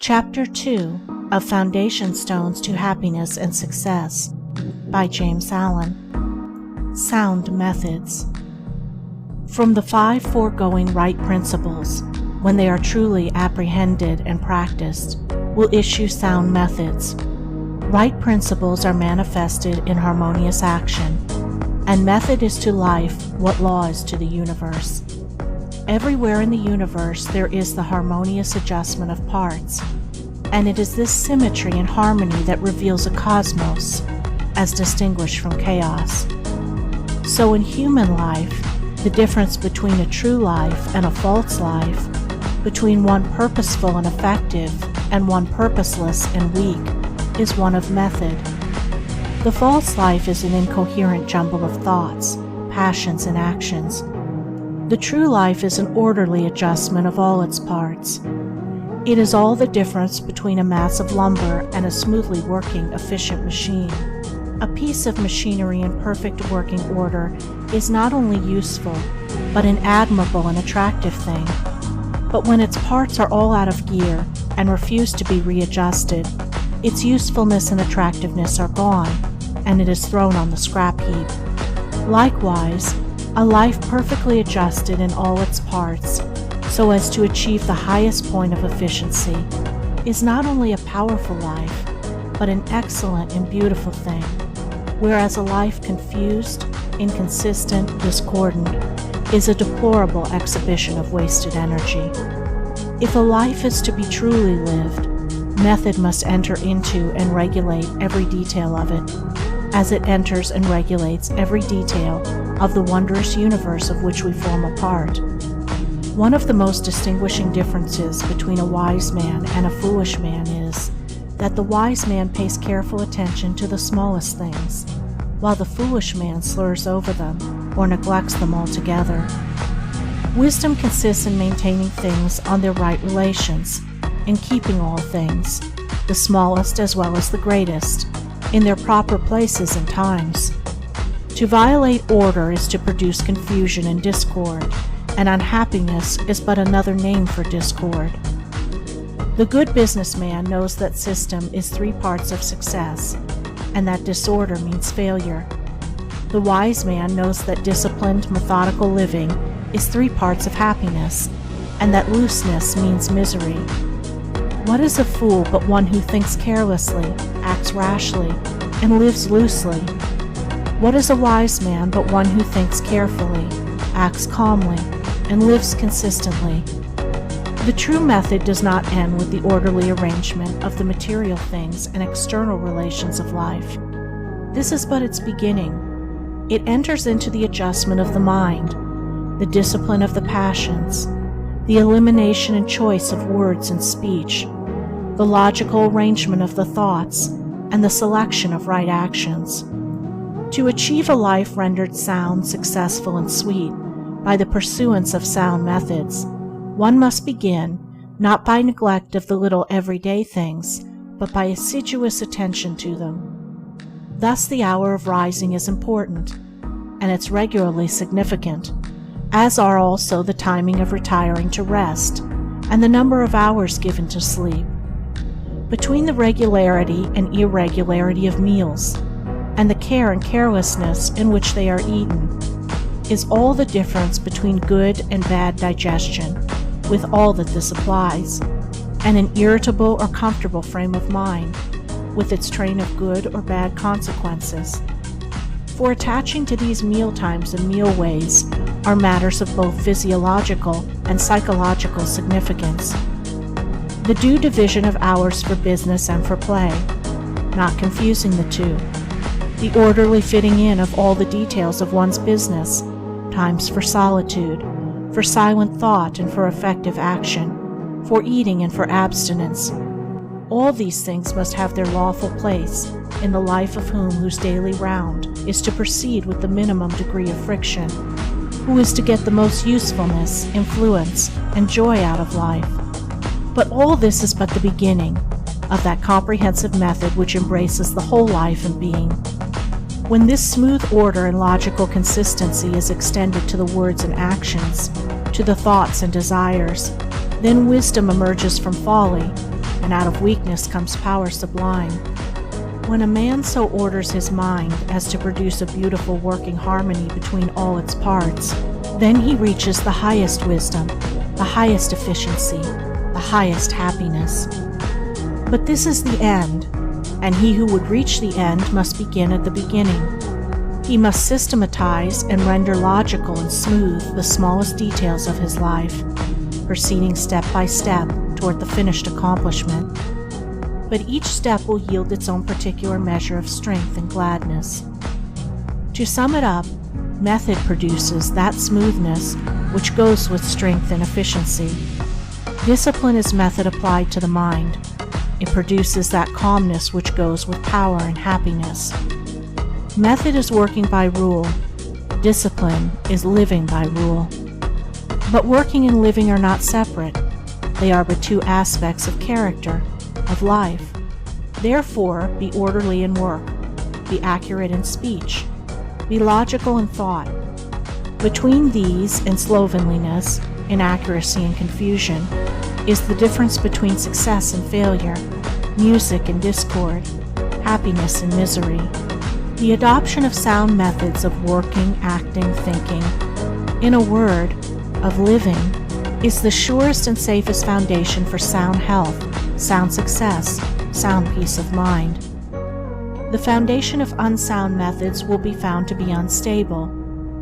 Chapter 2 of Foundation Stones to Happiness and Success by James Allen. Sound Methods. From the 5 foregoing right principles, when they are truly apprehended and practiced, will issue sound methods. Right principles are manifested in harmonious action, and method is to life what law is to the universe. Everywhere in the universe there is the harmonious adjustment of parts, and it is this symmetry and harmony that reveals a cosmos, as distinguished from chaos. So in human life, the difference between a true life and a false life, between one purposeful and effective and one purposeless and weak, is one of method. The false life is an incoherent jumble of thoughts, passions, and actions. The true life is an orderly adjustment of all its parts. It is all the difference between a mass of lumber and a smoothly working, efficient machine. A piece of machinery in perfect working order is not only useful, but an admirable and attractive thing. But when its parts are all out of gear and refuse to be readjusted, its usefulness and attractiveness are gone, and it is thrown on the scrap heap. Likewise, a life perfectly adjusted in all its parts, so as to achieve the highest point of efficiency, is not only a powerful life, but an excellent and beautiful thing, whereas a life confused, inconsistent, discordant, is a deplorable exhibition of wasted energy. If a life is to be truly lived, method must enter into and regulate every detail of it, as it enters and regulates every detail of the wondrous universe of which we form a part. One of the most distinguishing differences between a wise man and a foolish man is that the wise man pays careful attention to the smallest things, while the foolish man slurs over them or neglects them altogether. Wisdom consists in maintaining things on their right relations, in keeping all things, the smallest as well as the greatest, in their proper places and times. To violate order is to produce confusion and discord, and unhappiness is but another name for discord. The good businessman knows that system is 3 parts of success, and that disorder means failure. The wise man knows that disciplined, methodical living is 3 parts of happiness, and that looseness means misery. What is a fool but one who thinks carelessly, acts rashly, and lives loosely? What is a wise man but one who thinks carefully, acts calmly, and lives consistently? The true method does not end with the orderly arrangement of the material things and external relations of life. This is but its beginning. It enters into the adjustment of the mind, the discipline of the passions, the elimination and choice of words and speech, the logical arrangement of the thoughts, and the selection of right actions. To achieve a life rendered sound, successful, and sweet by the pursuance of sound methods, one must begin not by neglect of the little everyday things, but by assiduous attention to them. Thus the hour of rising is important, and it's regularly significant, as are also the timing of retiring to rest, and the number of hours given to sleep. Between the regularity and irregularity of meals, and the care and carelessness in which they are eaten, is all the difference between good and bad digestion, with all that this applies, and an irritable or comfortable frame of mind, with its train of good or bad consequences. For attaching to these meal times and meal ways are matters of both physiological and psychological significance. The due division of hours for business and for play, not confusing the two. The orderly fitting in of all the details of one's business, times for solitude, for silent thought and for effective action, for eating and for abstinence. All these things must have their lawful place in the life of him whose daily round is to proceed with the minimum degree of friction, who is to get the most usefulness, influence, and joy out of life. But all this is but the beginning of that comprehensive method which embraces the whole life and being. When this smooth order and logical consistency is extended to the words and actions, to the thoughts and desires, then wisdom emerges from folly, and out of weakness comes power sublime. When a man so orders his mind as to produce a beautiful working harmony between all its parts, then he reaches the highest wisdom, the highest efficiency, the highest happiness. But this is the end, and he who would reach the end must begin at the beginning. He must systematize and render logical and smooth the smallest details of his life, proceeding step by step toward the finished accomplishment. But each step will yield its own particular measure of strength and gladness. To sum it up, method produces that smoothness which goes with strength and efficiency. Discipline is method applied to the mind. It produces that calmness which goes with power and happiness. Method is working by rule. Discipline is living by rule. But working and living are not separate. They are but two aspects of character, of life. Therefore, be orderly in work, be accurate in speech, be logical in thought. Between these and slovenliness, inaccuracy and confusion, is the difference between success and failure, music and discord, happiness and misery. The adoption of sound methods of working, acting, thinking, in a word, of living, is the surest and safest foundation for sound health, sound success, sound peace of mind. The foundation of unsound methods will be found to be unstable,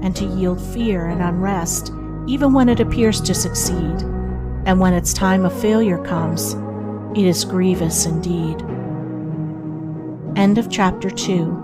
and to yield fear and unrest even when it appears to succeed, and when its time of failure comes, it is grievous indeed. End of Chapter 2.